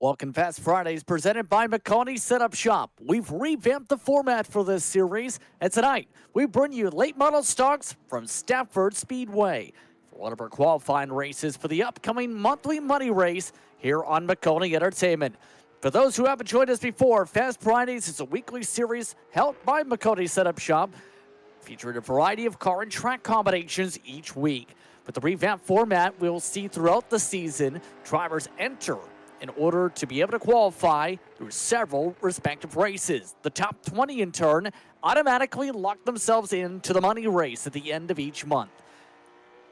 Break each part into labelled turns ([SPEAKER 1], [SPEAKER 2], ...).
[SPEAKER 1] Welcome Fast Fridays presented by Maconi Setup Shop. We've revamped the format for this series, and tonight we bring you late model stocks from Stafford Speedway for one of our qualifying races for the upcoming monthly money race here on Maconi Entertainment. For those who haven't joined us before, Fast Fridays is a weekly series held by Maconi Setup Shop, featuring a variety of car and track combinations each week. With the revamped format, we'll see throughout the season, drivers enter in order to be able to qualify through several respective races. The top 20 in turn automatically lock themselves into the money race at the end of each month.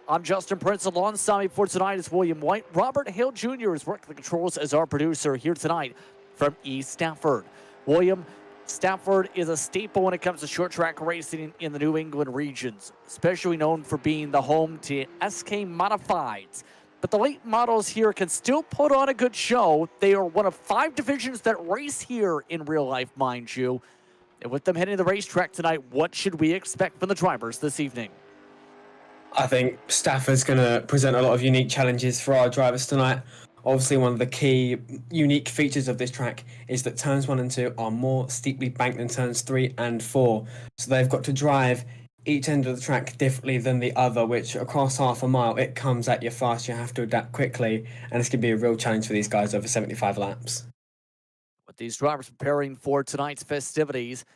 [SPEAKER 1] I'm Justin Prince. Alongside me for tonight is William White. Robert Hale Jr. is working the controls as our producer here tonight from East Stafford. William, Stafford is a staple when it comes to short track racing in the New England regions, especially known for being the home to SK Modifieds. But the late models here can still put on a good show. They are one of 5 divisions that race here in real life, mind you. And with them hitting the racetrack tonight, what should we expect from the drivers this evening?
[SPEAKER 2] I think Stafford's going to present a lot of unique challenges for our drivers tonight. Obviously, one of the key unique features of this track is that turns 1 and 2 are more steeply banked than turns 3 and 4. So they've got to drive each end of the track differently than the other, which across half a mile, it comes at you fast. You have to adapt quickly, and it's going to be a real challenge for these guys over 75 laps.
[SPEAKER 1] With these drivers preparing for tonight's festivities,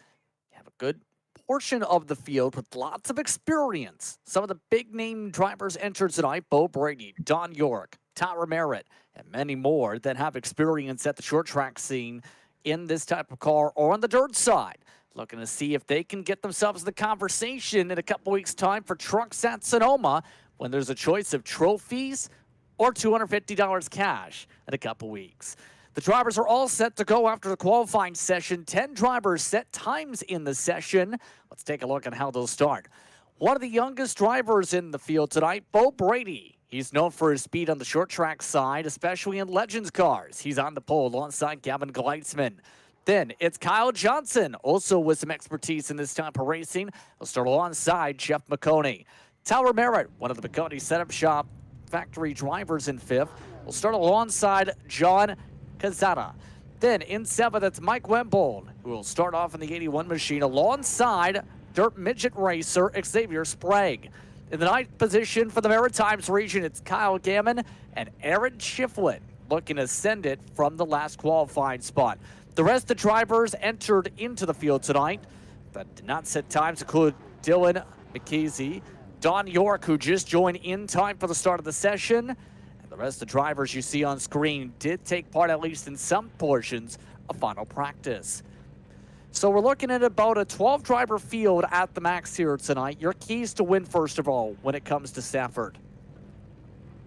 [SPEAKER 1] you have a good portion of the field with lots of experience. Some of the big-name drivers entered tonight: Bo Brady, Don York, Tyler Merritt, and many more that have experience at the short track scene in this type of car or on the dirt side. Looking to see if they can get themselves in the conversation in a couple weeks' time for Trucks at Sonoma, when there's a choice of trophies or $250 cash in a couple weeks. The drivers are all set to go after the qualifying session. 10 drivers set times in the session. Let's take a look at how they'll start. One of the youngest drivers in the field tonight, Bo Brady. He's known for his speed on the short track side, especially in Legends cars. He's on the pole alongside Gavin Gleitzman. Then it's Kyle Johnson, also with some expertise in this type of racing. He'll start alongside Jeff Maconi. Tyler Merritt, one of the Maconi Setup Shop factory drivers in 5th, will start alongside John Cazada. Then in 7th, it's Mike Wembold, who will start off in the 81 machine alongside dirt midget racer Xavier Sprague. In the 9th position for the Maritimes region, it's Kyle Gammon and Aaron Shiflett, looking to send it from the last qualifying spot. The rest of the drivers entered into the field tonight that did not set times include Dylan McKeesey, Don York, who just joined in time for the start of the session, and the rest of the drivers you see on screen did take part, at least in some portions, of final practice. So we're looking at about a 12-driver field at the max here tonight. Your keys to win, first of all, when it comes to Stafford.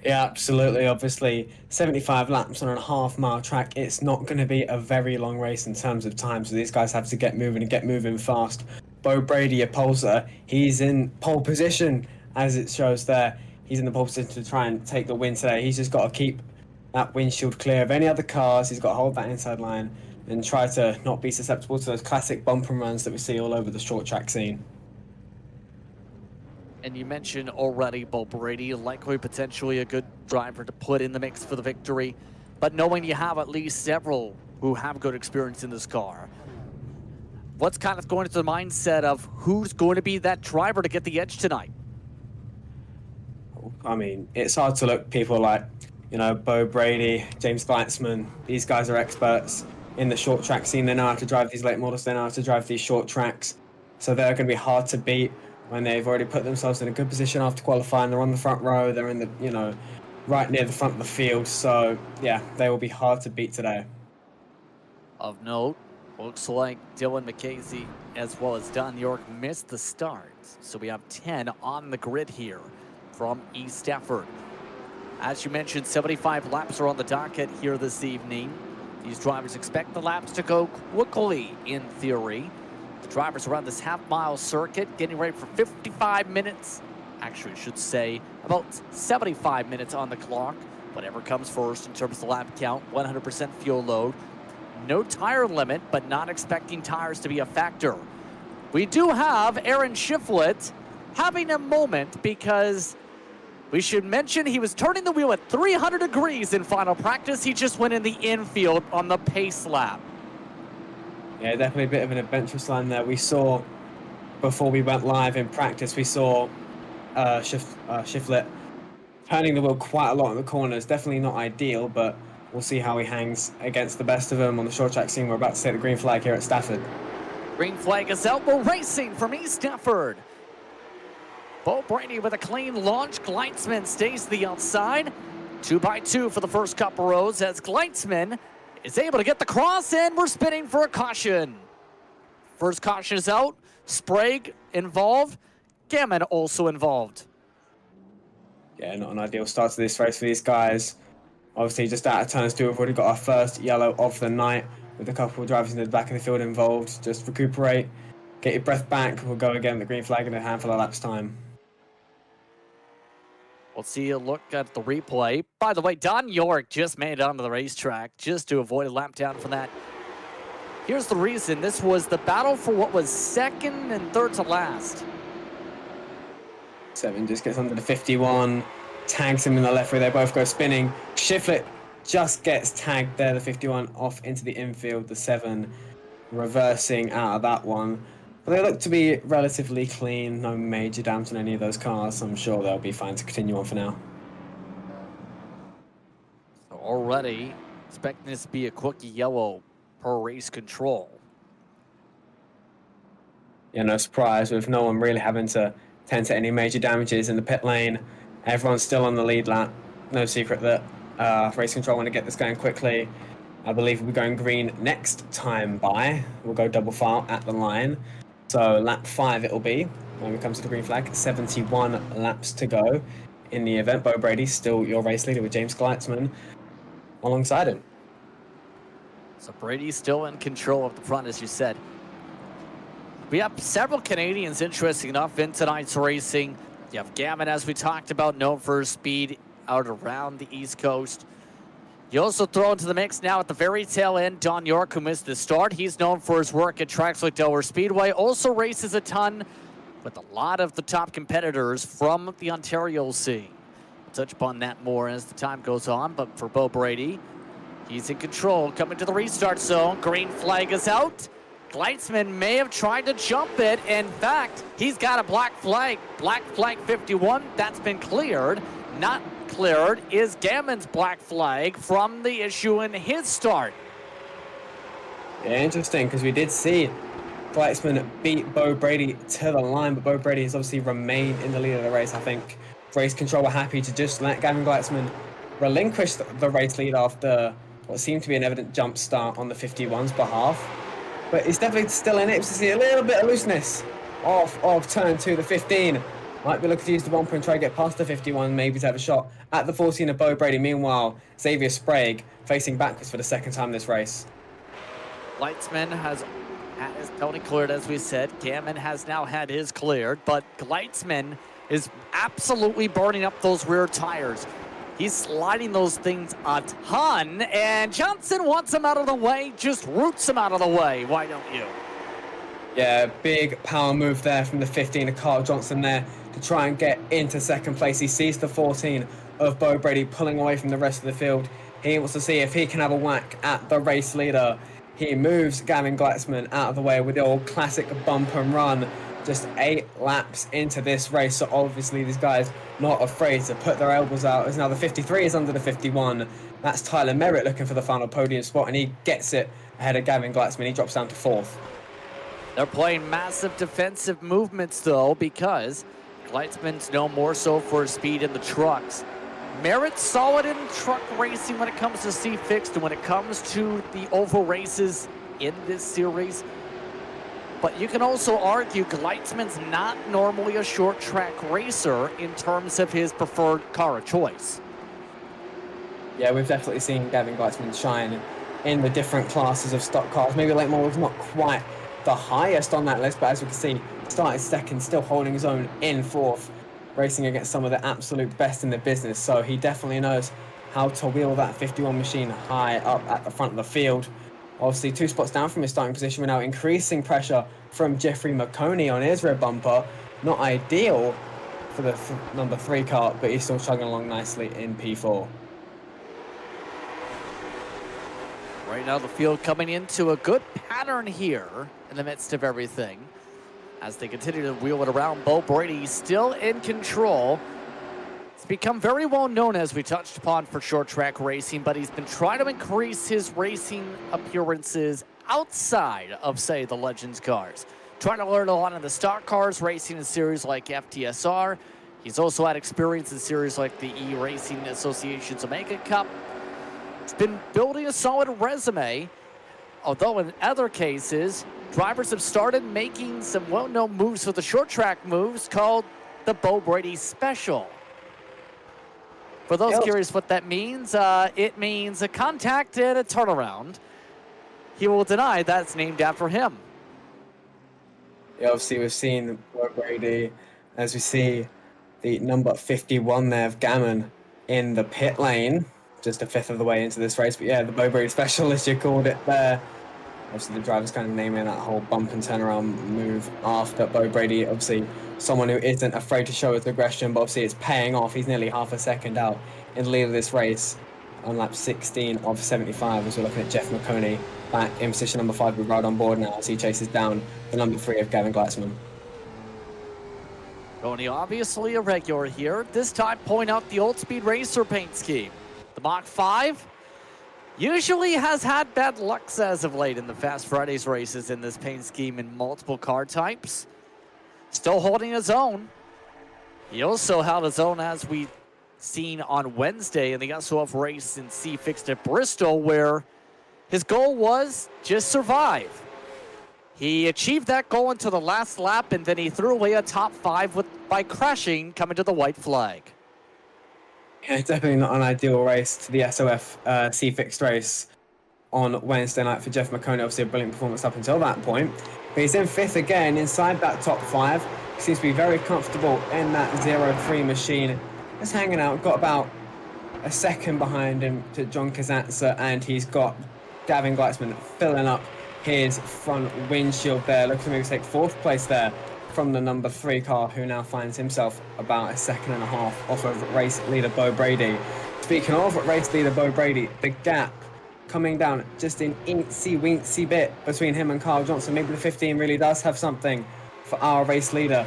[SPEAKER 2] Yeah, absolutely. Obviously, 75 laps on a half-mile track, it's not going to be a very long race in terms of time, so these guys have to get moving and get moving fast. Bo Brady, a poleser, he's in pole position, as it shows there. He's in the pole position to try and take the win today. He's just got to keep that windshield clear of any other cars. He's got to hold that inside line and try to not be susceptible to those classic bump and runs that we see all over the short track scene.
[SPEAKER 1] And you mentioned already Bo Brady, likely potentially a good driver to put in the mix for the victory. But knowing you have at least several who have good experience in this car, what's kind of going into the mindset of who's going to be that driver to get the edge tonight?
[SPEAKER 2] I mean, it's hard to look people like, Bo Brady, James Gleitzman. These guys are experts in the short track scene. They know how to drive these late models. They know how to drive these short tracks. So they're going to be hard to beat when they've already put themselves in a good position after qualifying. They're on the front row. They're in the, right near the front of the field. So, yeah, they will be hard to beat today.
[SPEAKER 1] Of note, looks like Dylan McKeesey as well as Don York missed the start. So we have 10 on the grid here from East Stafford. As you mentioned, 75 laps are on the docket here this evening. These drivers expect the laps to go quickly in theory. The drivers around this half-mile circuit getting ready for 55 minutes. Actually, I should say about 75 minutes on the clock. Whatever comes first in terms of the lap count, 100% fuel load. No tire limit, but not expecting tires to be a factor. We do have Aaron Shiflett having a moment because We should mention he was turning the wheel at 300 degrees in final practice. He just went in the infield on the pace lap.
[SPEAKER 2] Yeah, definitely a bit of an adventurous line there. We saw, before we went live in practice, we saw Shiflet turning the wheel quite a lot in the corners. Definitely not ideal, but we'll see how he hangs against the best of them on the short track scene. We're about to take the green flag here at Stafford.
[SPEAKER 1] Green flag is out. We're racing from East Stafford. Bo Brady with a clean launch. Gleitzman stays to the outside. 2x2 for the first couple rows as Gleitzman is able to get the cross, and we're spinning for a caution. First caution is out. Sprague involved. Gammon also involved.
[SPEAKER 2] Yeah, not an ideal start to this race for these guys. Obviously, just out of turns two, we've already got our first yellow of the night with a couple of drivers in the back of the field involved. Just recuperate, get your breath back. We'll go again with the green flag in a handful of laps time.
[SPEAKER 1] We'll see a look at the replay. By the way, Don York just made it onto the racetrack just to avoid a lap down from that. Here's the reason. This was the battle for what was second and third to last.
[SPEAKER 2] 7 just gets under the 51, tags him in the left where they both go spinning. Shiflet just gets tagged there, the 51 off into the infield, the 7 reversing out of that one. But they look to be relatively clean, no major damage on any of those cars. I'm sure they'll be fine to continue on for now.
[SPEAKER 1] So already expecting this to be a quick yellow per race control.
[SPEAKER 2] Yeah, no surprise with no one really having to tend to any major damages in the pit lane. Everyone's still on the lead lap. No secret that race control want to get this going quickly. I believe we'll be going green next time by. We'll go double file at the line. So lap 5 it'll be when it comes to the green flag. 71 laps to go in the event. Bo Brady still your race leader with James Gleitzman alongside him.
[SPEAKER 1] So Brady's still in control of the front, as you said. We have several Canadians, interesting enough, in tonight's racing. You have Gammon, as we talked about, known for his speed out around the East Coast. You also throw into the mix now at the very tail end, Don York, who missed the start. He's known for his work at tracks like Delaware Speedway. Also races a ton with a lot of the top competitors from the Ontario scene. We'll touch upon that more as the time goes on, but for Bo Brady, he's in control. Coming to the restart zone. Green flag is out. Gleitzman may have tried to jump it. In fact, he's got a black flag 51. That's been cleared. Not cleared is Gammon's black flag from the issue in his start.
[SPEAKER 2] Yeah, interesting, because we did see Gleitzman beat Bo Brady to the line, but Bo Brady has obviously remained in the lead of the race. I think race control were happy to just let Gavin Gleitzman relinquish the race lead after what seemed to be an evident jump start on the 51's behalf. But he's definitely still in it. To see a little bit of looseness off of turn 2, the 15. Might be looking to use the bumper and try to get past the 51, maybe to have a shot at the 14 of Bo Brady. Meanwhile, Xavier Sprague facing backwards for the second time this race.
[SPEAKER 1] Gleitzman has had his penalty cleared, as we said. Gammon has now had his cleared, but Gleitzman is absolutely burning up those rear tires. He's sliding those things a ton, and Johnson wants him out of the way, just roots him out of the way. Why don't you?
[SPEAKER 2] Yeah, big power move there from the 15 of Carl Johnson there to try and get into second place. He sees the 14 of Bo Brady pulling away from the rest of the field. He wants to see if he can have a whack at the race leader. He moves Gavin Gleitzman out of the way with the old classic bump and run. Just 8 laps into this race, so obviously these guys not afraid to put their elbows out. As now the 53 is under the 51. That's Tyler Merritt looking for the final podium spot, and he gets it ahead of Gavin Gleitzman. He drops down to 4th.
[SPEAKER 1] They're playing massive defensive movements, though, because Gleitzman's known more so for his speed in the trucks. Merritt's solid in truck racing when it comes to C-Fixed and when it comes to the oval races in this series. But you can also argue Gleitzman's not normally a short track racer in terms of his preferred car of choice.
[SPEAKER 2] Yeah, we've definitely seen Gavin Gleitzman shine in the different classes of stock cars. Maybe Late Model was not quite the highest on that list, but as we can see, started second, still holding his own in 4th, racing against some of the absolute best in the business. So he definitely knows how to wheel that 51 machine high up at the front of the field. Obviously, 2 spots down from his starting position. We're now increasing pressure from Jeffrey Maconi on his rear bumper. Not ideal for the number 3 car, but he's still chugging along nicely in P4.
[SPEAKER 1] Right now, the field coming into a good pattern here in the midst of everything. As they continue to wheel it around, Bo Brady still in control. It's become very well known, as we touched upon, for short track racing, but he's been trying to increase his racing appearances outside of, say, the Legends cars. Trying to learn a lot of the stock cars, racing in series like FTSR. He's also had experience in series like the E-Racing Association's Omega Cup. He's been building a solid resume, although in other cases, drivers have started making some well-known moves for the short track moves called the Bo Brady Special. For those curious what that means, it means a contact and a turnaround. He will deny that's named after him.
[SPEAKER 2] Yeah, obviously we've seen Bo Brady, as we see the number 51 there of Gammon in the pit lane, just a fifth of the way into this race. But yeah, the Bo Brady Special, as you called it there. Obviously the driver's kind of naming that whole bump and turnaround move after Bo Brady. Obviously someone who isn't afraid to show his aggression, but obviously it's paying off. He's nearly half a second out in the lead of this race on lap 16 of 75, as we're looking at Jeff Maconi back in position number 5 with Ride on board now as he chases down the number 3 of Gavin Gleitzman.
[SPEAKER 1] Tony, obviously a regular here. This time point out the Old Speed Racer paint scheme. The Mach 5 usually has had bad luck as of late in the Fast Fridays races in this paint scheme in multiple car types. Still holding his own. He also held his own, as we seen on Wednesday in the SOF race in C-Fixed at Bristol, where his goal was just survive. He achieved that goal until the last lap, and then he threw away a top 5 by crashing, coming to the white flag.
[SPEAKER 2] Yeah, definitely not an ideal race to the SOF C-Fixed race on Wednesday night for Jeff Maconi. Obviously a brilliant performance up until that point. But he's in 5th again, inside that top 5. He seems to be very comfortable in that 0-3 machine. Just hanging out, got about a second behind him to John Kazatsa, and he's got Gavin Gleitzman filling up his front windshield there. Looks like he take 4th place there from the number 3 car, who now finds himself about a second and a half off of race leader Bo Brady. Speaking of race leader Bo Brady, the gap coming down just an incy-wincy bit between him and Kyle Johnson. Maybe the 15 really does have something for our race leader,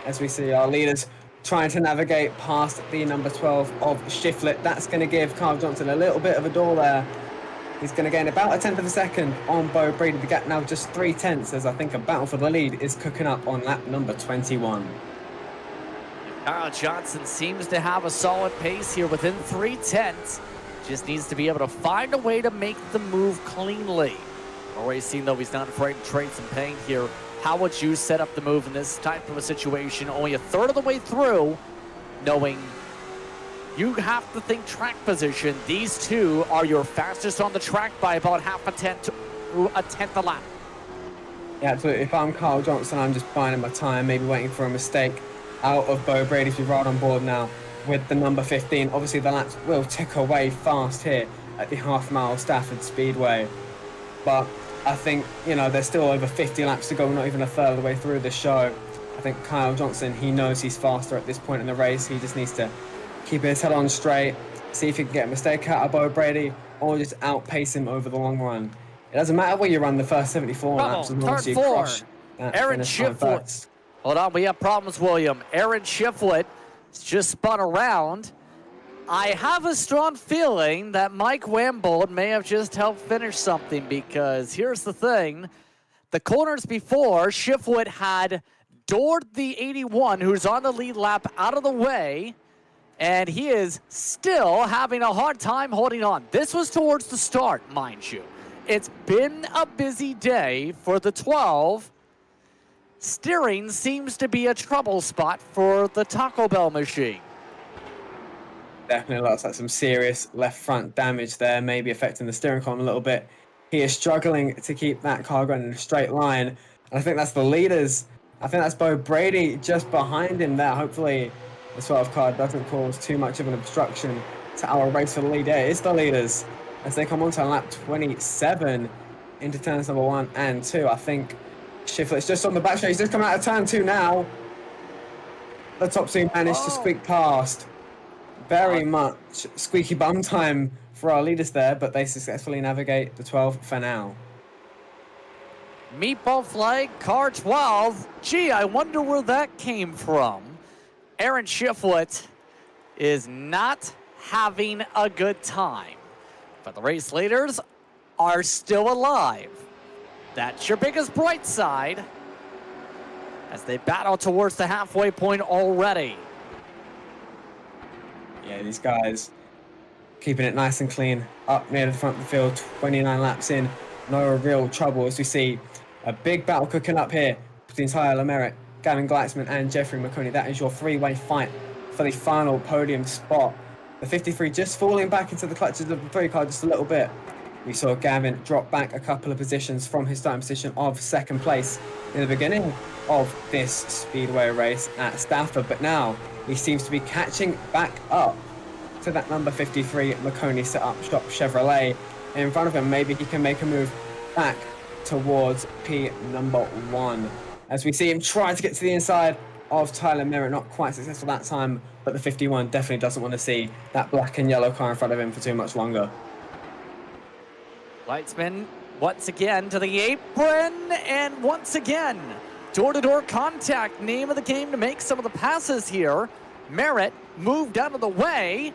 [SPEAKER 2] as we see our leaders trying to navigate past the number 12 of Shiflett. That's going to give Kyle Johnson a little bit of a door there. He's going to gain about a tenth of a second on Bo Brady. The gap now just 3/10, as I think a battle for the lead is cooking up on lap number 21.
[SPEAKER 1] Kyle Johnson seems to have a solid pace here within 3/10. Just needs to be able to find a way to make the move cleanly. Already seen, though, he's not afraid to trade some paint here. How would you set up the move in this type of a situation? Only a third of the way through, knowing you have to think track position. These two are your fastest on the track by about half a tenth to a tenth a lap.
[SPEAKER 2] Yeah, absolutely. If I'm Kyle Johnson, I'm just buying my time, maybe waiting for a mistake out of Bo Brady to be right on board now with the number 15. Obviously, the laps will tick away fast here at the half-mile Stafford Speedway. But I think, you know, there's still over 50 laps to go, not even a third of the way through the show. I think Kyle Johnson, he knows he's faster at this point in the race. He just needs to keep his head on straight, see if he can get a mistake out of Bo Brady, or just outpace him over the long run. It doesn't matter where you run the first 74 laps, as long as you crush that
[SPEAKER 1] Aaron
[SPEAKER 2] finish line
[SPEAKER 1] Shiflett.
[SPEAKER 2] first.
[SPEAKER 1] Hold on, we have problems, William. Aaron Shiflett just spun around. I have a strong feeling that Mike Wambold may have just helped finish something, because here's the thing. The corners before, Shiflett had doored the 81, who's on the lead lap, out of the way, and he is still having a hard time holding on. This was towards the start, mind you. It's been a busy day for the 12. Steering seems to be a trouble spot for the Taco Bell machine.
[SPEAKER 2] Definitely looks like some serious left front damage there, maybe affecting the steering column a little bit. He is struggling to keep that car going in a straight line. And I think that's the leaders. I think that's Bo Brady just behind him there. Hopefully the 12 car doesn't cause too much of an obstruction to our race for the lead. Yeah, it's the leaders as they come on to lap 27 into turns number 1 and 2. I think Shiflett's just on the back straight. He's just coming out of turn 2 now. The top two managed to squeak past. Very much squeaky bum time for our leaders there, but they successfully navigate the 12 for now.
[SPEAKER 1] Meatball flag, car 12. Gee, I wonder where that came from. Aaron Shifwood is not having a good time. But the race leaders are still alive. That's your biggest bright side as they battle towards the halfway point already.
[SPEAKER 2] Yeah, these guys keeping it nice and clean up near the front of the field, 29 laps in. No real trouble as we see a big battle cooking up here between Tyler Merritt, Gavin Gleitzman and Jeffrey Maconi. That is your three-way fight for the final podium spot. The 53 just falling back into the clutches of the 3 car just a little bit. We saw Gavin drop back a couple of positions from his starting position of second place in the beginning of this speedway race at Stafford, but now he seems to be catching back up to that number 53 Maconi set up shop Chevrolet in front of him. Maybe he can make a move back towards P number 1 as we see him try to get to the inside of Tyler Merritt. Not quite successful that time, but the 51 definitely doesn't want to see that black and yellow car in front of him for too much longer.
[SPEAKER 1] Leitzman once again to the apron, and once again door-to-door contact, name of the game to make some of the passes here. Merritt moved out of the way,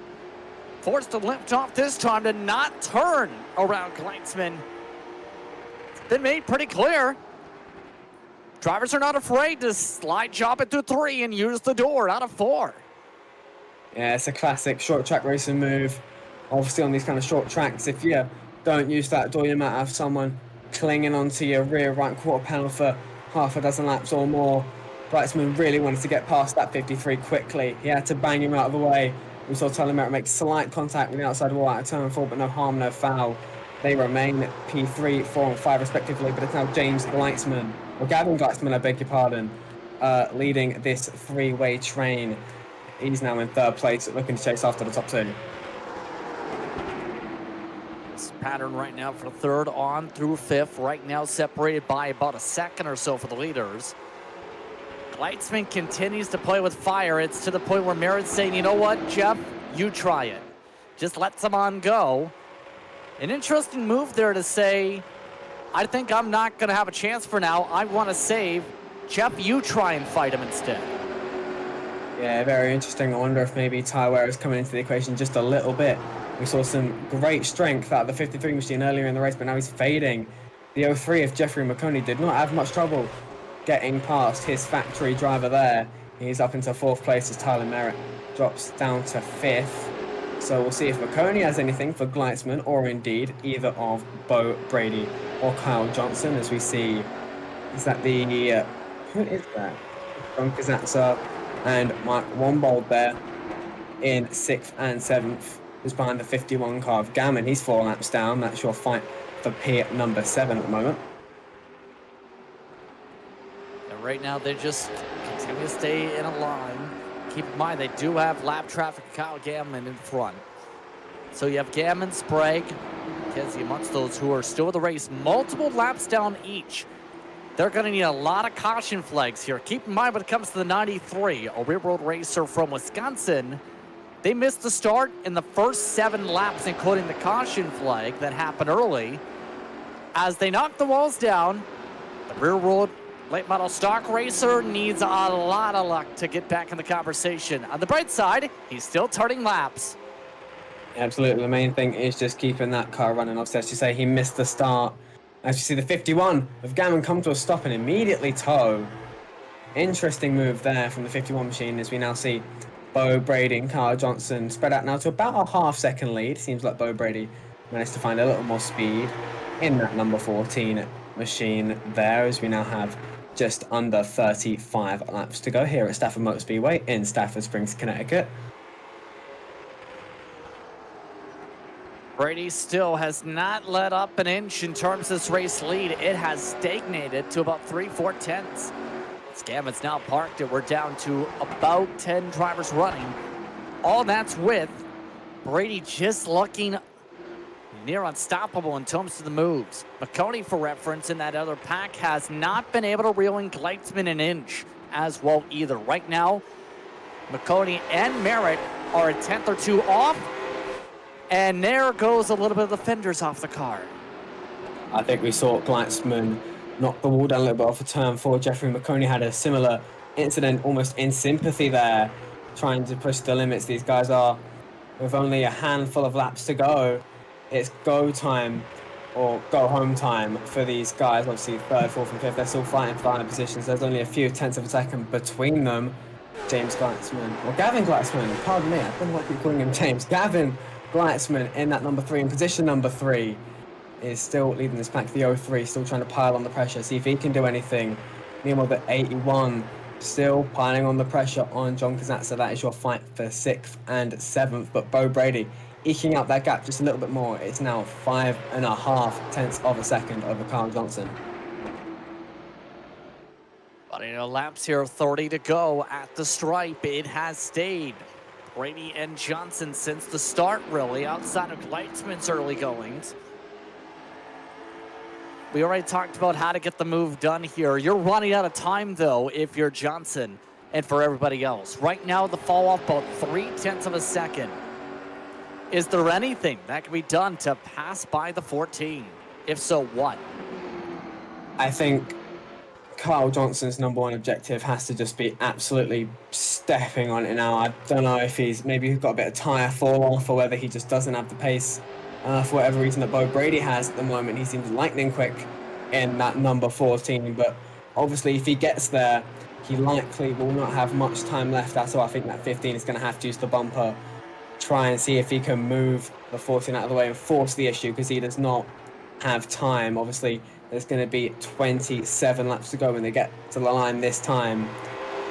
[SPEAKER 1] forced to lift off this time to not turn around Gleitzman. It's been made pretty clear. Drivers are not afraid to slide job it through 3 and use the door out of 4.
[SPEAKER 2] Yeah, it's a classic short track racing move. Obviously on these kind of short tracks, if you don't use that door, you might have someone clinging onto your rear right quarter panel for half a dozen laps or more. Gleitzman really wanted to get past that 53 quickly. He had to bang him out of the way. We saw Tyler Merritt make slight contact with the outside wall out of turn 4, but no harm, no foul. They remain P3, 4 and 5 respectively, but it's now James Gleitzman, or Gavin Gleitzman, I beg your pardon, leading this 3-way train. He's now in 3rd place, looking to chase after the top 2.
[SPEAKER 1] This pattern right now for 3rd on through 5th, right now separated by about a second or so for the leaders. Gleitzman continues to play with fire. It's to the point where Merritt's saying, you know what, Jeff, you try it. Just let someone go. An interesting move there to say, I think I'm not going to have a chance for now. I want to save. Jeff, you try and fight him instead.
[SPEAKER 2] Yeah, very interesting. I wonder if maybe Ty Ware is coming into the equation just a little bit. We saw some great strength out of the 53 machine earlier in the race, but now he's fading. The 03 of Jeffrey Maconi did not have much trouble getting past his factory driver there. He's up into 4th place as Tyler Merritt drops down to 5th. So we'll see if Maconi has anything for Gleitzman, or indeed either of Bo Brady or Kyle Johnson, as we see. Is that the who is that? From Kazatsa and Mike Wombold there in 6th and 7th. Who's behind the 51 car of Gammon. He's 4 laps down. That's your fight for P number 7 at the moment.
[SPEAKER 1] And right now they just continue to stay in a line. Keep in mind, they do have lap traffic, Kyle Gammon in front. So you have Gammon, Sprague, Kenzie amongst those who are still in the race, multiple laps down each. They're going to need a lot of caution flags here. Keep in mind when it comes to the 93, a rear-road racer from Wisconsin, they missed the start in the first 7 laps, including the caution flag that happened early. As they knock the walls down, the rear-road late model stock racer needs a lot of luck to get back in the conversation. On the bright side, he's still turning laps.
[SPEAKER 2] Absolutely. The main thing is just keeping that car running. Obviously, as you say, he missed the start. As you see, the 51 of Gammon come to a stop and immediately tow. Interesting move there from the 51 machine, as we now see Bo Brady and Kyle Johnson spread out now to about a half-second lead. Seems like Bo Brady managed to find a little more speed in that number 14 machine there, as we now have just under 35 laps to go here at Stafford Motor Speedway in Stafford Springs, Connecticut.
[SPEAKER 1] Brady still has not let up an inch in terms of this race lead. It has stagnated to about 3/4. Gammon's now parked it. We're down to about 10 drivers running. All that's with Brady just looking near unstoppable in terms of the moves. Maconi, for reference, in that other pack has not been able to reel in Gleitzman an inch as well either. Right now, Maconi and Merritt are a tenth or two off. And there goes a little bit of the fenders off the car.
[SPEAKER 2] I think we saw Gleitzman knock the wall down a little bit off of turn 4. Jeffrey Maconi had a similar incident, almost in sympathy there, trying to push the limits. These guys are, with only a handful of laps to go, it's go time or go home time for these guys. Obviously, third, fourth, and fifth, they're still fighting for final positions. There's only a few tenths of a second between them. James Gleitzman, or Gavin Gleitzman, pardon me, I don't know why I keep calling him James. Gavin Gleitzman in that number 3, in position number 3, is still leading this pack. The 03, still trying to pile on the pressure, see if he can do anything. Meanwhile, the 81, still piling on the pressure on John Kazatsa. That is your fight for 6th and 7th. But Bo Brady eking out that gap just a little bit more. It's now 5.5 tenths of a second over Carl Johnson.
[SPEAKER 1] But laps here, 30 to go at the stripe. It has stayed Brady and Johnson since the start, really, outside of Gleitzman's early goings. We already talked about how to get the move done here. You're running out of time, though, if you're Johnson, and for everybody else. Right now, the fall off about 0.3 of a second. Is there anything that can be done to pass by the 14? If so, what?
[SPEAKER 2] I think Kyle Johnson's number 1 objective has to just be absolutely stepping on it now. I don't know if he's got a bit of tyre fall off, or whether he just doesn't have the pace for whatever reason that Bo Brady has at the moment. He seems lightning quick in that number 14, but obviously if he gets there, he likely will not have much time left at all. I think that 15 is going to have to use the bumper, try and see if he can move the 14 out of the way and force the issue, because he does not have time. Obviously, there's going to be 27 laps to go when they get to the line this time.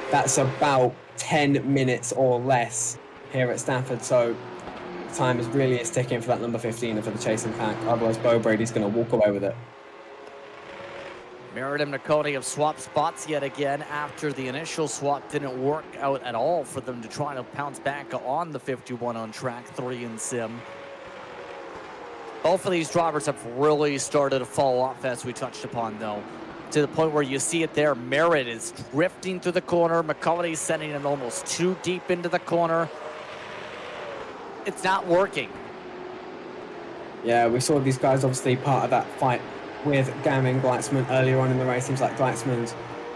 [SPEAKER 2] That's about 10 minutes or less here at Stafford, so time is really ticking for that number 15 and for the chasing pack. Otherwise, Bo Brady's going to walk away with it.
[SPEAKER 1] Merritt and Maconi have swapped spots yet again after the initial swap didn't work out at all for them to try to pounce back on the 51 on track 3 in sim. Both of these drivers have really started to fall off, as we touched upon, though, to the point where you see it there. Merritt is drifting through the corner. Maconi's sending it almost too deep into the corner. It's not working.
[SPEAKER 2] Yeah, we saw these guys obviously part of that fight with Gavin Gleitzman earlier on in the race. Seems like Gleitzman's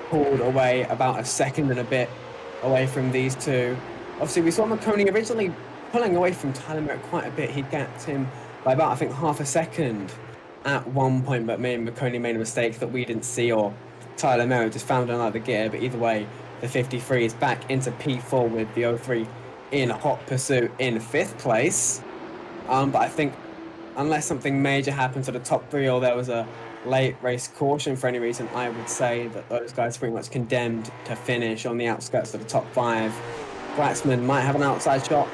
[SPEAKER 2] pulled away about a second and a bit away from these two. Obviously, we saw Maconi originally pulling away from Tyler Merritt quite a bit. He gapped him by about, I think, half a second at one point, but Maconi made a mistake that we didn't see, or Tyler Merritt just found another gear. But either way, the 53 is back into P4 with the 03 in hot pursuit in 5th place. But I think unless something major happened to the top 3, or there was a late race caution for any reason, I would say that those guys are pretty much condemned to finish on the outskirts of the top 5. Gleitzman might have an outside shot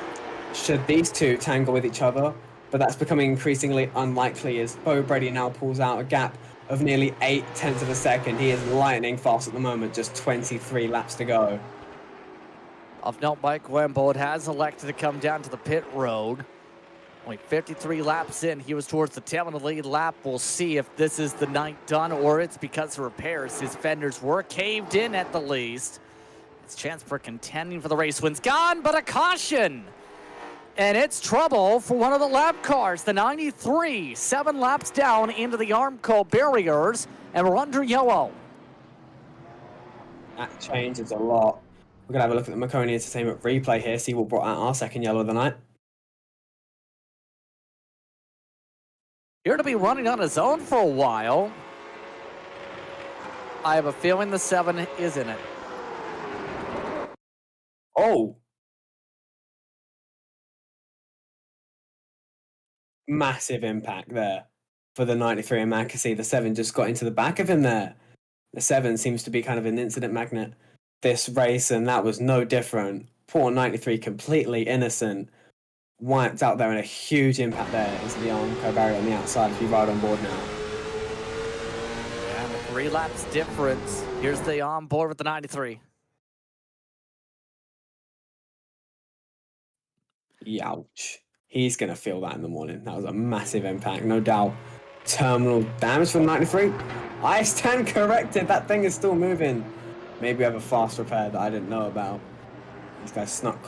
[SPEAKER 2] should these two tangle with each other, but that's becoming increasingly unlikely as Bo Brady now pulls out a gap of nearly 0.8 of a second. He is lightning fast at the moment, just 23 laps to go.
[SPEAKER 1] Of note, Mike Wembold has elected to come down to the pit road. Only 53 laps in, he was towards the tail of the lead lap. We'll see if this is the night done or it's because of repairs. His fenders were caved in at the least. His chance for contending for the race win's gone, but a caution. And it's trouble for one of the lap cars, the 93, 7 laps down into the Armco barriers, and we're under yellow.
[SPEAKER 2] That changes a lot. We're going to have a look at the Maconi Entertainment replay here, see what brought out our second yellow of the night.
[SPEAKER 1] Here to be running on his own for a while. I have a feeling the 7 is in it.
[SPEAKER 2] Oh! Massive impact there for the 93 and Macasi. The 7 just got into the back of him there. The 7 seems to be kind of an incident magnet this race, and that was no different. Poor 93, completely innocent, wiped out there, and a huge impact there into the Armco barrier on the outside as we ride on board now.
[SPEAKER 1] And a 3 laps difference. Here's the on board with the 93.
[SPEAKER 2] Youch. He's going to feel that in the morning. That was a massive impact, no doubt. Terminal damage from 93. I stand corrected. That thing is still moving. Maybe we have a fast repair that I didn't know about. These guys snuck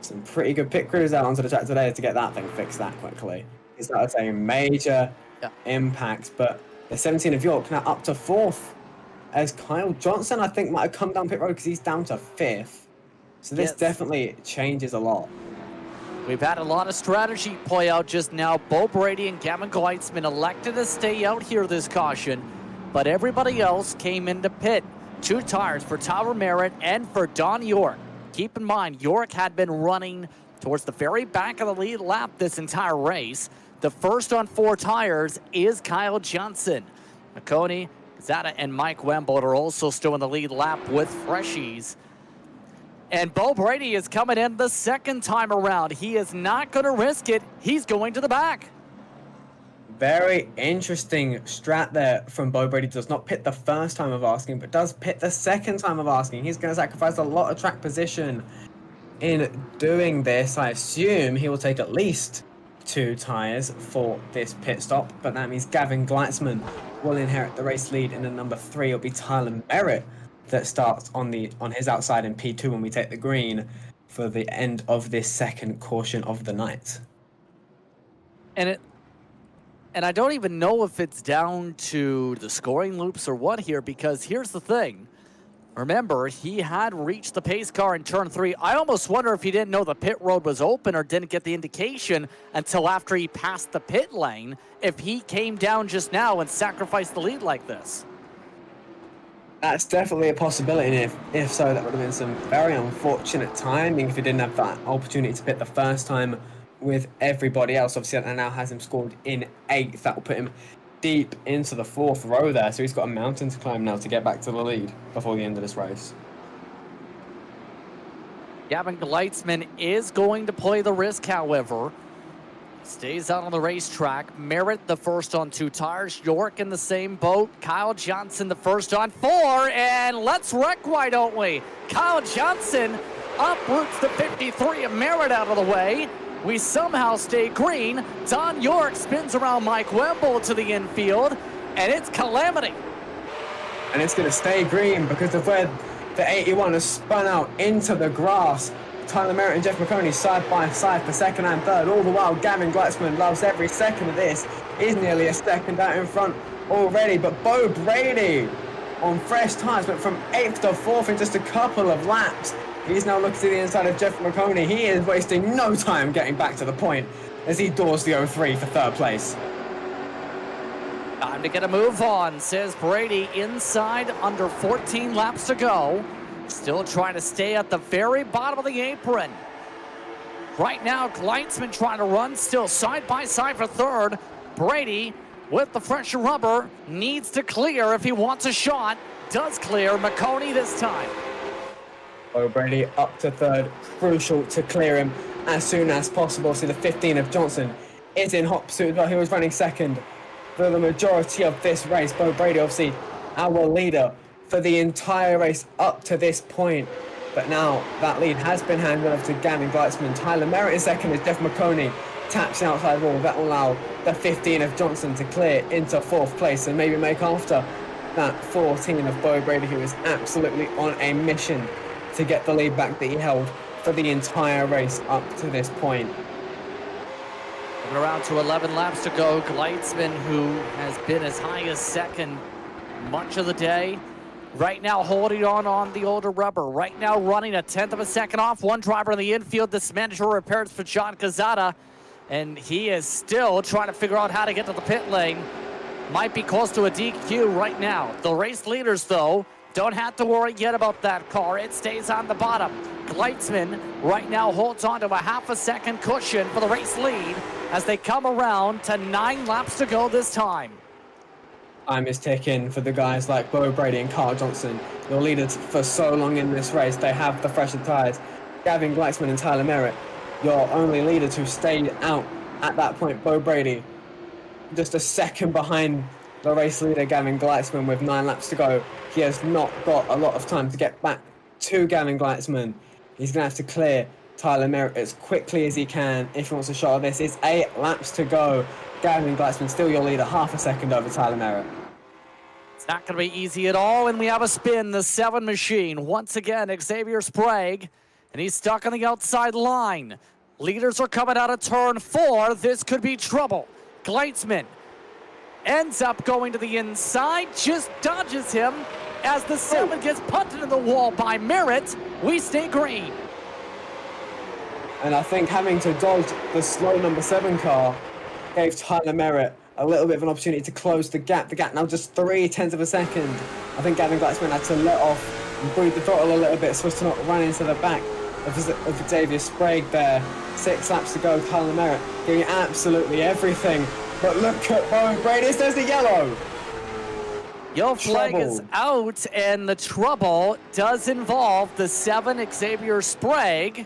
[SPEAKER 2] some pretty good pit crews out onto the track today to get that thing fixed that quickly. It's not a major impact, but the 17 of York now up to 4th, as Kyle Johnson, I think, might have come down pit road because he's down to 5th. So this definitely changes a lot.
[SPEAKER 1] We've had a lot of strategy play out just now. Bo Brady and Gavin Gleitzman elected to stay out here this caution, but everybody else came into pit. 2 tires for Tyler Merritt and for Don York. Keep in mind, York had been running towards the very back of the lead lap this entire race. The first on 4 tires is Kyle Johnson. Maconi, Zata, and Mike Wembold are also still in the lead lap with freshies. And Bo Brady is coming in the second time around. He is not going to risk it. He's going to the back.
[SPEAKER 2] Very interesting strat there from Bo Brady. Does not pit the first time of asking, but does pit the second time of asking. He's going to sacrifice a lot of track position in doing this. I assume he will take at least 2 tires for this pit stop, but that means Gavin Gleitzman will inherit the race lead in the number 3. It'll be Tyler Merritt that starts on his outside in P2 when we take the green for the end of this second caution of the night.
[SPEAKER 1] And I don't even know if it's down to the scoring loops or what here, because here's the thing. Remember, he had reached the pace car in turn 3. I almost wonder if he didn't know the pit road was open or didn't get the indication until after he passed the pit lane, if he came down just now and sacrificed the lead like this.
[SPEAKER 2] That's definitely a possibility, and if so, that would have been some very unfortunate timing if he didn't have that opportunity to pit the first time with everybody else. Obviously, that now has him scored in 8th. That will put him deep into the 4th row there, so he's got a mountain to climb now to get back to the lead before the end of this race.
[SPEAKER 1] Gavin Gleitzman is going to play the risk, however. Stays out on the racetrack. Merritt the first on 2 tires. York in the same boat. Kyle Johnson the first on 4. And let's wreck, why don't we? Kyle Johnson uproots the 53 of Merritt out of the way. We somehow stay green. Don York spins around Mike Wembold to the infield. And it's calamity.
[SPEAKER 2] And it's going to stay green because of where the 81 has spun out into the grass. Tyler Merritt and Jeff Maconi side by side for 2nd and 3rd. All the while, Gavin Gleitzman loves every second of this. He's nearly a second out in front already. But Bo Brady on fresh tyres went from 8th to 4th in just a couple of laps. He's now looking to the inside of Jeff Maconi. He is wasting no time getting back to the point as he doors the 03 for 3rd place.
[SPEAKER 1] Time to get a move on, says Brady, inside under 14 laps to go. Still trying to stay at the very bottom of the apron. Right now, Gleitzman trying to run, still side by side for 3rd. Brady, with the fresher rubber, needs to clear if he wants a shot. Does clear. Maconi this time.
[SPEAKER 2] Bo Brady up to 3rd. Crucial to clear him as soon as possible. See, the 15 of Johnson is in hot pursuit as well. He was running 2nd for the majority of this race. Bo Brady, obviously, our leader for the entire race up to this point. But now that lead has been handed off to Gavin Gleitzman. Tyler Merritt is 2nd as Jeff Maconi taps the outside wall. That will allow the 15 of Johnson to clear into 4th place and maybe make after that 14 of Bo Brady, who is absolutely on a mission to get the lead back that he held for the entire race up to this point.
[SPEAKER 1] Coming around to 11 laps to go. Gleitzman, who has been as high as 2nd much of the day, right now holding on the older rubber. Right now running a 1/10 of a second off. One driver in the infield. This mandatory repairs for John Cazada. And he is still trying to figure out how to get to the pit lane. Might be close to a DQ right now. The race leaders, though, don't have to worry yet about that car. It stays on the bottom. Gleitzman right now holds on to a 1/2 a second cushion for the race lead as they come around to 9 laps to go this time.
[SPEAKER 2] Time is ticking for the guys like Bo Brady and Kyle Johnson. Your leaders for so long in this race. They have the fresher tyres. Gavin Gleitzman and Tyler Merritt, your only leaders who stayed out at that point. Bo Brady, just a second behind the race leader, Gavin Gleitzman, with 9 laps to go. He has not got a lot of time to get back to Gavin Gleitzman. He's going to have to clear Tyler Merritt as quickly as he can if he wants a shot of this. It's 8 laps to go. Gavin Gleitzman still your leader, 1/2 a second over Tyler Merritt.
[SPEAKER 1] It's not going to be easy at all, and we have a spin, the 7 machine. Once again, Xavier Sprague and he's stuck on the outside line. Leaders are coming out of turn 4. This could be trouble. Gleitzman ends up going to the inside, just dodges him as the 7 gets punted in the wall by Merritt. We stay green.
[SPEAKER 2] And I think having to dodge the slow number 7 car gave Tyler Merritt a little bit of an opportunity to close the gap. The gap now just 0.3 of a second. I think Gavin Gleitzman had to let off and breathe the throttle a little bit so as to not run into the back of Xavier Sprague there. 6 laps to go. Tyler Merritt doing absolutely everything. But look at Bo Brady. There's the yellow.
[SPEAKER 1] Yellow flag is out, and the trouble does involve the 7 Xavier Sprague,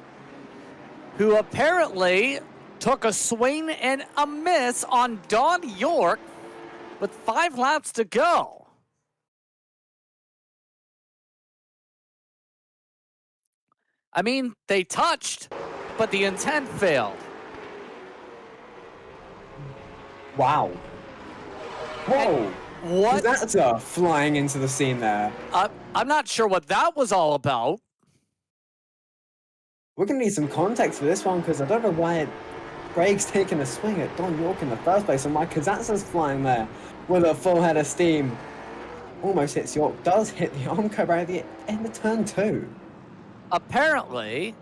[SPEAKER 1] who apparently took a swing and a miss on Don York with 5 laps to go. I mean, they touched, but the intent failed.
[SPEAKER 2] Wow. Whoa.
[SPEAKER 1] What?
[SPEAKER 2] That's flying into the scene there.
[SPEAKER 1] I'm not sure what that was all about.
[SPEAKER 2] We're going to need some context for this one because I don't know why Sprague's taking a swing at Don York in the first place and why Kazatsa's flying there with a full head of steam. Almost hits York, does hit the arm cover at the end of turn 2.
[SPEAKER 1] Apparently,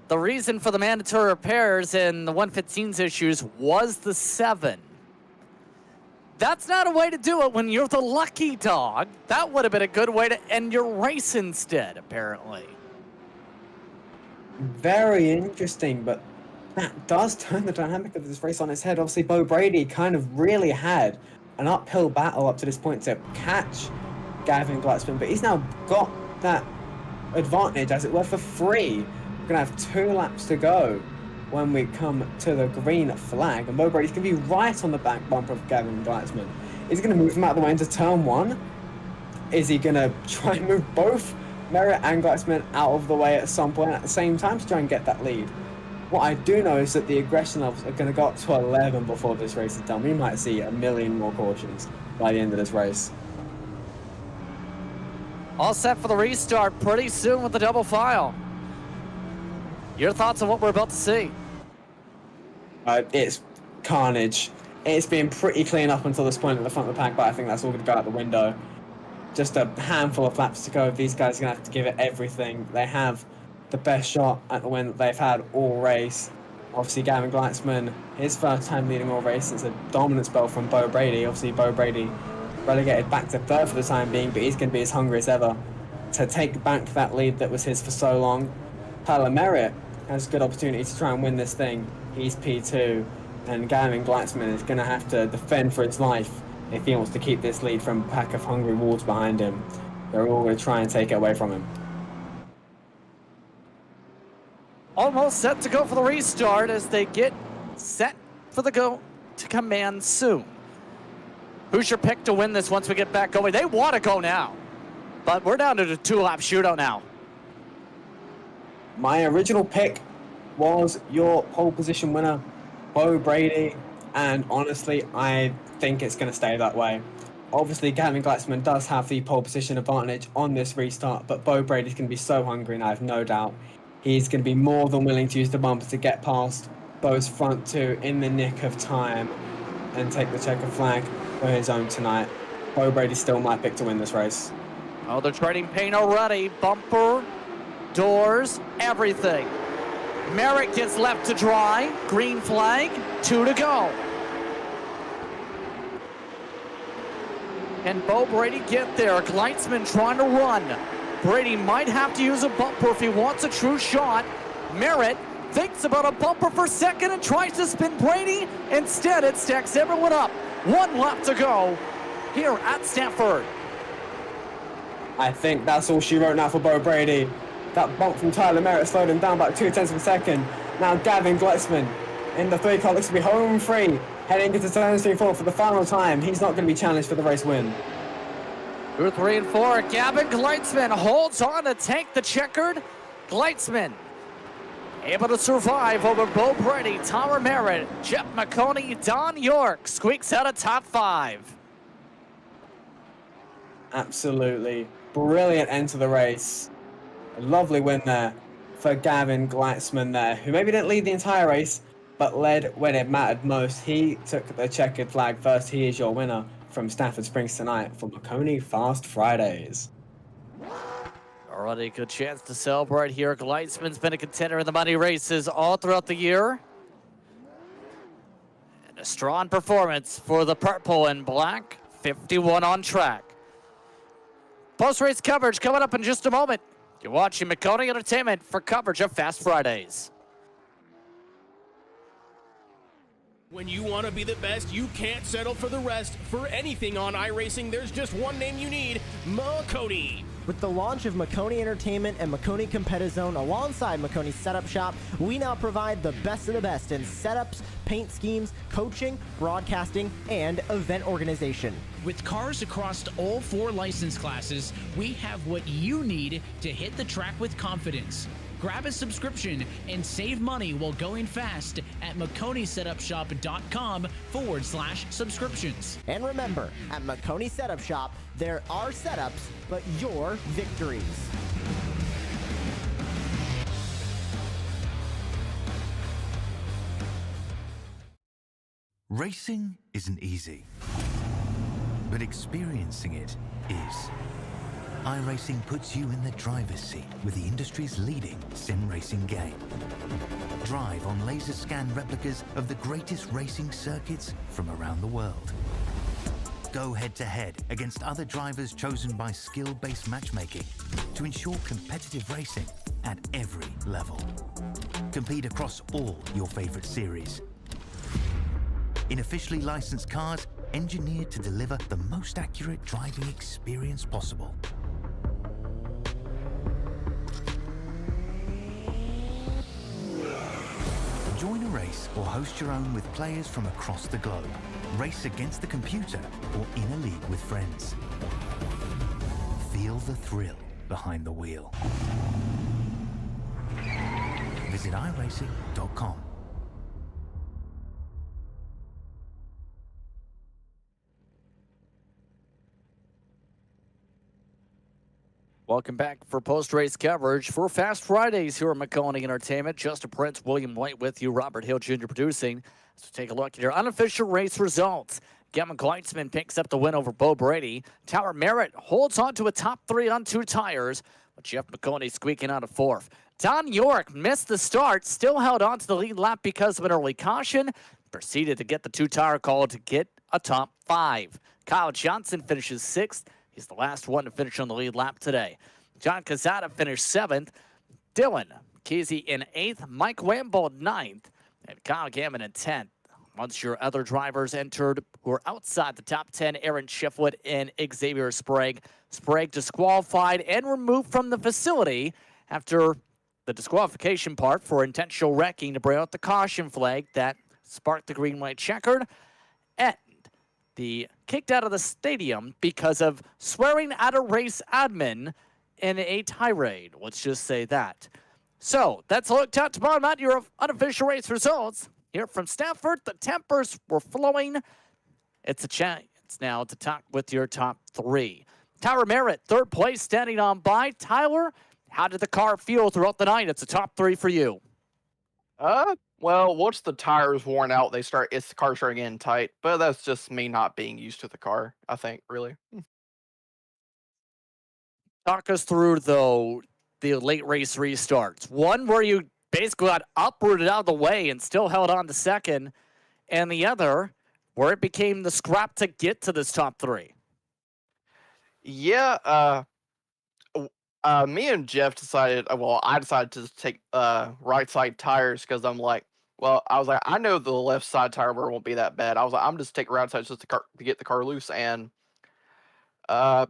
[SPEAKER 1] the reason for the mandatory repairs and the 115's issues was the 7. That's not a way to do it when you're the lucky dog. That would have been a good way to end your race instead, apparently.
[SPEAKER 2] Very interesting, but that does turn the dynamic of this race on its head. Obviously, Bo Brady kind of really had an uphill battle up to this point to catch Gavin Gleitzman, but he's now got that advantage, as it were, for free. We're going to have 2 laps to go when we come to the green flag, and Bo Brady's going to be right on the back bumper of Gavin Gleitzman. Is he going to move him out of the way into turn 1? Is he going to try and move both Merritt and Gleitzman out of the way at some point at the same time to try and get that lead? What I do know is that the aggression levels are going to go up to 11 before this race is done. We might see a million more cautions by the end of this race.
[SPEAKER 1] All set for the restart pretty soon with the double file. Your thoughts on what we're about to see?
[SPEAKER 2] It's carnage. It's been pretty clean up until this point at the front of the pack, but I think that's all going to go out the window. Just a handful of laps to go. These guys are going to have to give it everything. They have the best shot at the win that they've had all race. Obviously, Gavin Gleitzman, his first time leading all race since a dominant spell from Bo Brady. Obviously, Bo Brady relegated back to 3rd for the time being, but he's going to be as hungry as ever to take back that lead that was his for so long. Tyler Merritt has a good opportunity to try and win this thing. He's P2, and Gavin Gleitzman is going to have to defend for his life if he wants to keep this lead from a pack of hungry wolves behind him. They're all going to try and take it away from him.
[SPEAKER 1] Almost set to go for the restart as they get set for the go to command soon. Who's your pick to win this once we get back going? They want to go now, but we're down to the 2-lap shootout now.
[SPEAKER 2] My original pick was your pole position winner, Bo Brady, and honestly, I think it's going to stay that way. Obviously, Gavin Gleitzman does have the pole position advantage on this restart, but Bo Brady's going to be so hungry, and I have no doubt he's going to be more than willing to use the bumper to get past Bo's front 2 in the nick of time and take the checker flag for his own tonight. Bo Brady's still my pick to win this race.
[SPEAKER 1] Oh, they're trading paint already. Bumper, doors, everything. Merritt gets left to dry. Green flag, 2 to go. Can Bo Brady get there? Gleitzman trying to run. Brady might have to use a bumper if he wants a true shot. Merritt thinks about a bumper for second and tries to spin Brady. Instead, it stacks everyone up. 1 lap to go here at Stafford.
[SPEAKER 2] I think that's all she wrote now for Bo Brady. That bump from Tyler Merritt slowed him down by 0.2 of a second. Now Gavin Gleitzman in the 3 car looks to be home free, heading into turns 3 and 4 for the final time. He's not going to be challenged for the race win.
[SPEAKER 1] 2, 3, and 4. Gavin Gleitzman holds on to take the checkered. Gleitzman able to survive over Bo Brady, Tyler Merritt, Jeff Maconi, Don York squeaks out of top 5.
[SPEAKER 2] Absolutely brilliant end to the race. A lovely win there for Gavin Gleitzman there, who maybe didn't lead the entire race, but led when it mattered most. He took the checkered flag first. He is your winner from Stafford Springs tonight for Maconi Fast Fridays.
[SPEAKER 1] Already a good chance to celebrate here. Gleitzman's been a contender in the money races all throughout the year. And a strong performance for the purple and black, 51 on track. Post-race coverage coming up in just a moment. You're watching Maconi Entertainment for coverage of Fast Fridays.
[SPEAKER 3] When you want to be the best, you can't settle for the rest. For anything on iRacing, there's just one name you need, Maconi.
[SPEAKER 4] With the launch of Maconi Entertainment and Maconi Competizone alongside Maconi Setup Shop, we now provide the best of the best in setups, paint schemes, coaching, broadcasting, and event organization.
[SPEAKER 5] With cars across all 4 license classes, we have what you need to hit the track with confidence. Grab a subscription and save money while going fast at MaconiSetupShop.com/subscriptions.
[SPEAKER 4] And remember, at Maconi Setup Shop, there are setups, but your victories.
[SPEAKER 6] Racing isn't easy, but experiencing it is. iRacing puts you in the driver's seat with the industry's leading sim racing game. Drive on laser scan replicas of the greatest racing circuits from around the world. Go head-to-head against other drivers chosen by skill-based matchmaking to ensure competitive racing at every level. Compete across all your favorite series. In officially licensed cars, engineered to deliver the most accurate driving experience possible. Join a race or host your own with players from across the globe. Race against the computer or in a league with friends. Feel the thrill behind the wheel. Visit iRacing.com.
[SPEAKER 1] Welcome back for post-race coverage for Fast Fridays here at Maconi Entertainment. Justin Prince, William White with you, Robert Hill Jr. producing. So take a look at your unofficial race results. Gavin Gleitzman picks up the win over Bo Brady. Tower Merritt holds on to a top 3 on 2 tires, but Jeff Maconi squeaking out of 4th. Don York missed the start, still held on to the lead lap because of an early caution. Proceeded to get the 2-tire call to get a top 5. Kyle Johnson finishes 6th. He's the last one to finish on the lead lap today. John Cazada finished 7th. Dylan Kesey in 8th. Mike Wamble 9th. And Kyle Gammon in 10th. Once your other drivers entered who are outside the top 10, Aaron Shifwood and Xavier Sprague. Sprague disqualified and removed from the facility after the disqualification part for intentional wrecking to bring out the caution flag that sparked the green-white checkered. And the kicked out of the stadium because of swearing at a race admin in a tirade. Let's just say that. So that's a look top to bottom at your unofficial race results. Here from Stafford, the tempers were flowing. It's a chance now to talk with your top 3. Tyler Merritt, 3rd place, standing on by. Tyler, how did the car feel throughout the night? It's a top 3 for you.
[SPEAKER 7] Well, once the tires worn out, the car starting getting tight. But that's just me not being used to the car, I think, really.
[SPEAKER 1] Talk us through, though, the late race restarts. One where you basically got uprooted out of the way and still held on to 2nd, and the other where it became the scrap to get to this top 3.
[SPEAKER 7] Yeah, me and Jeff decided, I decided to take right side tires because I'm like, I was like, I know the left side tire wear won't be that bad. I was like, I'm just taking right side just to get the car loose, and I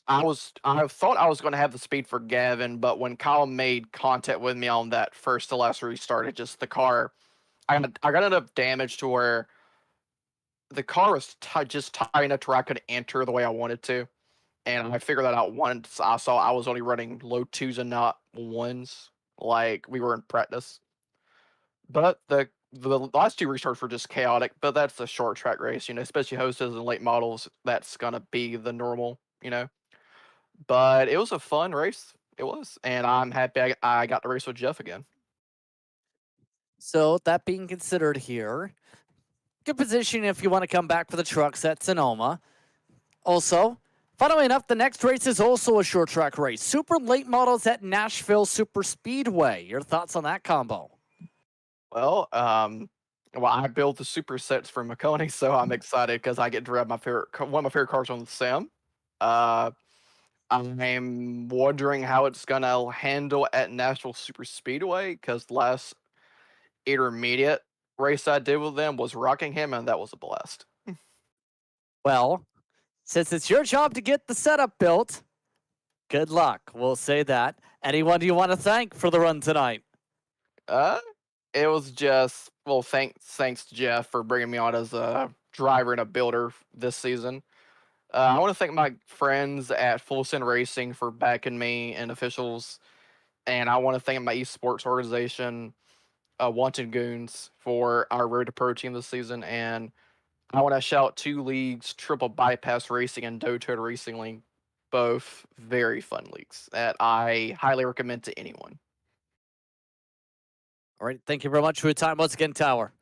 [SPEAKER 7] thought I was going to have the speed for Gavin, but when Kyle made contact with me on that first to last restart, it just the car, I got enough damage to where the car was just tight enough to where I could enter the way I wanted to. And I figured that out once. I saw I was only running low 2s and not 1s, like we were in practice. But the last 2 restarts were just chaotic. But that's a short track race, especially hosted and late models. That's gonna be the normal, But it was a fun race. It was, and I'm happy I got to race with Jeff again.
[SPEAKER 1] So that being considered here, good position if you want to come back for the trucks at Sonoma. Also, funnily enough, the next race is also a short track race. Super late models at Nashville Super Speedway. Your thoughts on that combo?
[SPEAKER 7] Well, I built the super sets for Maconi, so I'm excited because I get to drive one of my favorite cars on the sim. Uh, I'm wondering how it's gonna handle at Nashville Super Speedway because the last intermediate race I did with them was Rockingham, and that was a blast.
[SPEAKER 1] Well, since it's your job to get the setup built, good luck. We'll say that. Anyone do you want to thank for the run tonight?
[SPEAKER 7] Uh, it was just thanks to Jeff for bringing me on as a driver and a builder this season. I want to thank my friends at Full Send Racing for backing me and officials, and I want to thank my esports organization, Wanted Goons, for our Road to Pro team this season, and I want to shout out 2 leagues, Triple Bypass Racing and Doto Racing League, both very fun leagues that I highly recommend to anyone.
[SPEAKER 1] All right, thank you very much for your time once again, Tower.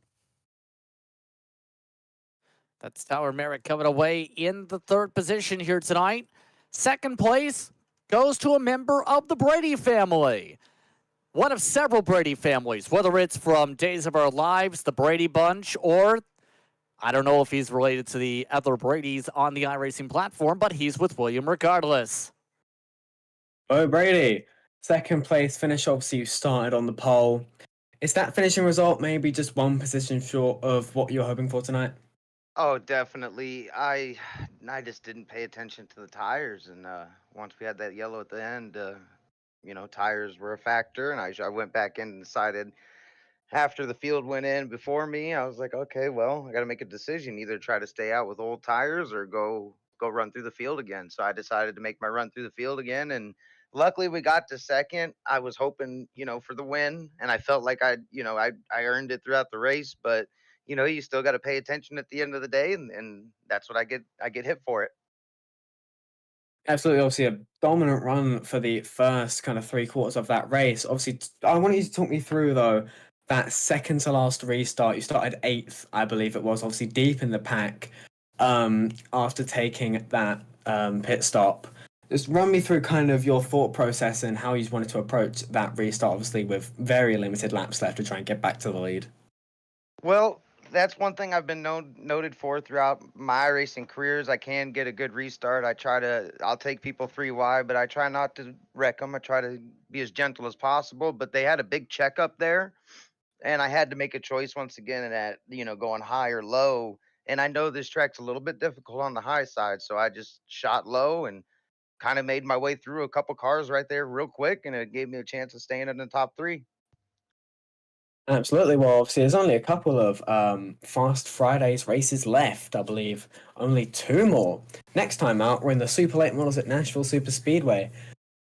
[SPEAKER 1] That's Tower Merritt coming away in the 3rd position here tonight. 2nd place goes to a member of the Brady family. One of several Brady families, whether it's from Days of Our Lives, the Brady Bunch, or I don't know if he's related to the other Bradys on the iRacing platform, but he's with William regardless.
[SPEAKER 2] Oh, Brady, 2nd place finish. Obviously, you started on the pole. Is that finishing result maybe just one position short of what you're hoping for tonight?
[SPEAKER 8] Oh, definitely. I just didn't pay attention to the tires, and once we had that yellow at the end, tires were a factor, and I went back in and decided after the field went in before me, I was like, okay, well, I got to make a decision: either try to stay out with old tires or go run through the field again. So I decided to make my run through the field again, and luckily we got to second. I was hoping, for the win, and I felt like I earned it throughout the race, but you still got to pay attention at the end of the day, and that's what I get. I get hit for it.
[SPEAKER 2] Absolutely, obviously a dominant run for the first kind of 3/4 of that race. Obviously, I want you to talk me through though that second to last restart. You started 8th, I believe it was, obviously deep in the pack. After taking that pit stop, just run me through kind of your thought process and how you wanted to approach that restart. Obviously, with very limited laps left to try and get back to the lead.
[SPEAKER 8] Well, that's one thing I've been noted for throughout my racing careers. I can get a good restart. I'll take people 3 wide, but I try not to wreck them. I try to be as gentle as possible. But they had a big checkup there, and I had to make a choice once again at, going high or low. And I know this track's a little bit difficult on the high side, so I just shot low and kind of made my way through a couple cars right there real quick, and it gave me a chance of staying in the top 3.
[SPEAKER 2] Absolutely. Well, obviously, there's only a couple of Fast Fridays races left, I believe. Only 2 more. Next time out, we're in the Super Late Models at Nashville Super Speedway.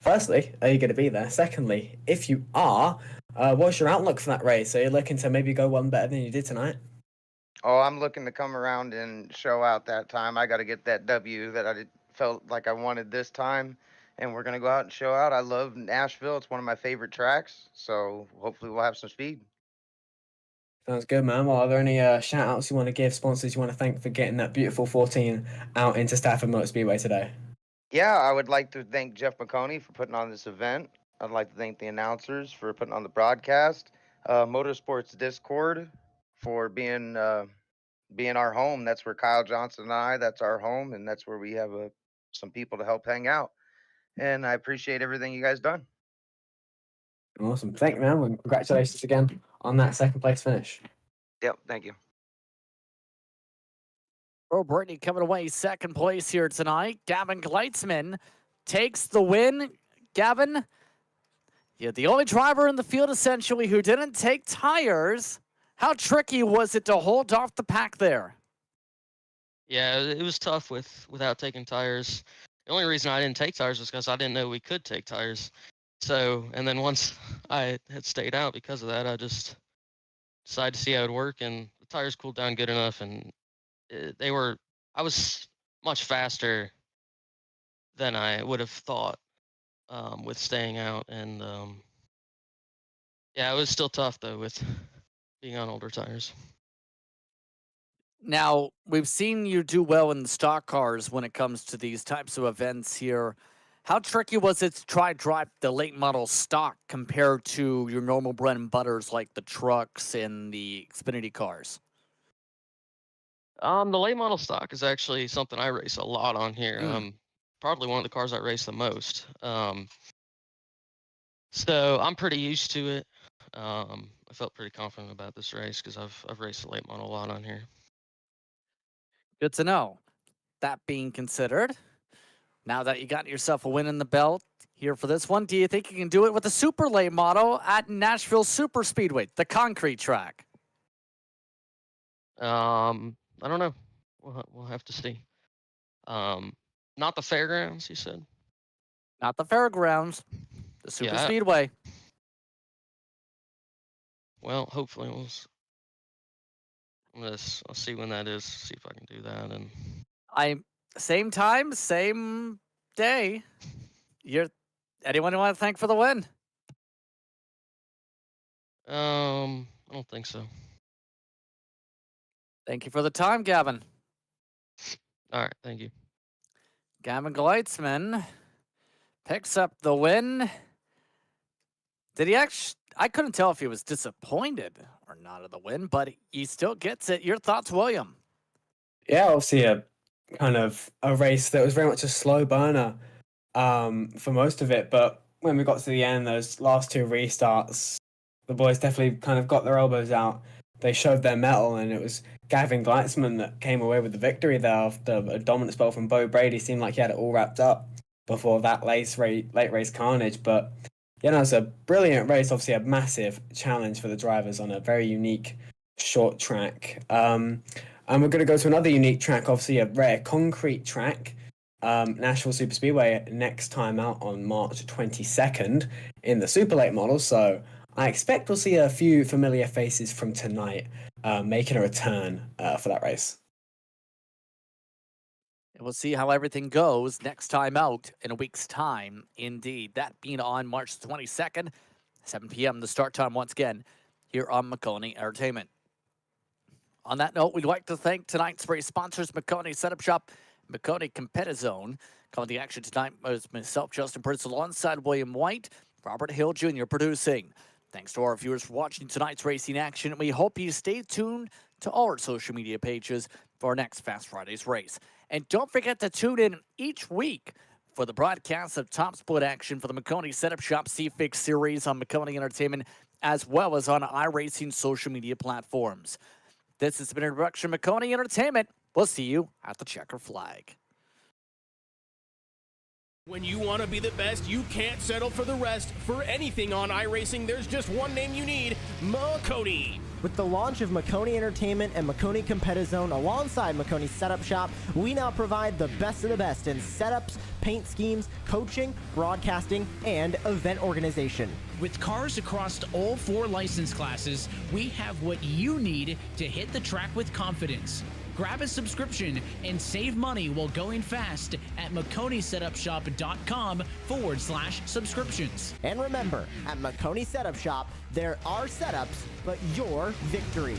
[SPEAKER 2] Firstly, are you going to be there? Secondly, if you are, what's your outlook for that race? Are you looking to maybe go one better than you did tonight?
[SPEAKER 8] Oh, I'm looking to come around and show out that time. I got to get that W that felt like I wanted this time, and we're gonna go out and show out. I love Nashville; it's one of my favorite tracks. So hopefully we'll have some speed.
[SPEAKER 2] Sounds good, man. Well, are there any shout outs you want to give, sponsors you want to thank for getting that beautiful 14 out into Stafford Motor Speedway today?
[SPEAKER 8] Yeah, I would like to thank Jeff Maconi for putting on this event. I'd like to thank the announcers for putting on the broadcast, Motorsports Discord for being our home. That's where Kyle Johnson and that's our home, and that's where we have some people to help hang out. And I appreciate everything you guys done.
[SPEAKER 2] Awesome. Thank you, man. Well, congratulations again on that 2nd place finish.
[SPEAKER 8] Yep, thank you.
[SPEAKER 1] Bro Brittany coming away 2nd place here tonight. Gavin Gleitzman takes the win. Gavin, you're the only driver in the field essentially who didn't take tires. How tricky was it to hold off the pack there?
[SPEAKER 9] Yeah, it was tough without taking tires. The only reason I didn't take tires was because I didn't know we could take tires. So, and then once I had stayed out because of that, I just decided to see how it would work, and the tires cooled down good enough, and I was much faster than I would have thought. with staying out, and yeah, it was still tough though with being on older tires.
[SPEAKER 1] Now, we've seen you do well in the stock cars when it comes to these types of events here. How tricky was it to try drive the late model stock compared to your normal bread and butters like the trucks and the Xfinity cars?
[SPEAKER 9] The late model stock is actually something I race a lot on here. Probably one of the cars I race the most. So I'm pretty used to it. I felt pretty confident about this race because I've raced the late model a lot on here.
[SPEAKER 1] Good to know. That being considered, now that you got yourself a win in the belt here for this one, do you think you can do it with the super late model at Nashville Super Speedway, the concrete track?
[SPEAKER 9] I don't know. We'll have to see. Not the fairgrounds, you said?
[SPEAKER 1] Not the fairgrounds, the Super
[SPEAKER 9] Yeah.
[SPEAKER 1] Speedway.
[SPEAKER 9] Well, hopefully I'll see when that is. See if I can do that. And
[SPEAKER 1] Same time, same day. Anyone you want to thank for the win?
[SPEAKER 9] I don't think so.
[SPEAKER 1] Thank you for the time, Gavin.
[SPEAKER 9] All right, thank you.
[SPEAKER 1] Gavin Gleitzman picks up the win. Did he actually? I couldn't tell if he was disappointed or not of the win, but he still gets it. Your thoughts, William?
[SPEAKER 2] Yeah, obviously a kind of a race that was very much a slow burner for most of it, but when we got to the end, those last two restarts, the boys definitely kind of got their elbows out. They showed their mettle, and it was Gavin Gleitzman that came away with the victory there after a dominant spell from Bo Brady. Seemed like he had it all wrapped up before that late race carnage. But yeah, no, it was a brilliant race. Obviously, a massive challenge for the drivers on a very unique short track. And we're going to go to another unique track, obviously a rare concrete track. Nashville Super Speedway next time out on March 22nd in the super late model. So I expect we'll see a few familiar faces from tonight making a return for that race.
[SPEAKER 1] And we'll see how everything goes next time out in a week's time. Indeed, that being on March 22nd, 7 p.m. the start time once again here on Maconi Entertainment. On that note, we'd like to thank tonight's race sponsors, Maconi Setup Shop, Maconi Competizone. Calling the action tonight was myself, Justin Prince, alongside William White, Robert Hill Jr. producing. Thanks to our viewers for watching tonight's racing action. We hope you stay tuned to all our social media pages for our next Fast Fridays race. And don't forget to tune in each week for the broadcast of Top Split action for the Maconi Setup Shop C-Fix series on Maconi Entertainment, as well as on iRacing social media platforms. This has been an introduction to Maconi Entertainment. We'll see you at the checker flag.
[SPEAKER 3] When you want to be the best, you can't settle for the rest. For anything on iRacing, there's just one name you need, Maconi.
[SPEAKER 4] With the launch of Maconi Entertainment and Maconi Competizone alongside Maconi Setup Shop, we now provide the best of the best in setups, paint schemes, coaching, broadcasting, and event organization.
[SPEAKER 5] With cars across all 4 license classes, we have what you need to hit the track with confidence. Grab a subscription and save money while going fast at MaconiSetupShop.com/subscriptions.
[SPEAKER 4] And remember, at Maconi Setup Shop, there are setups, but your victories.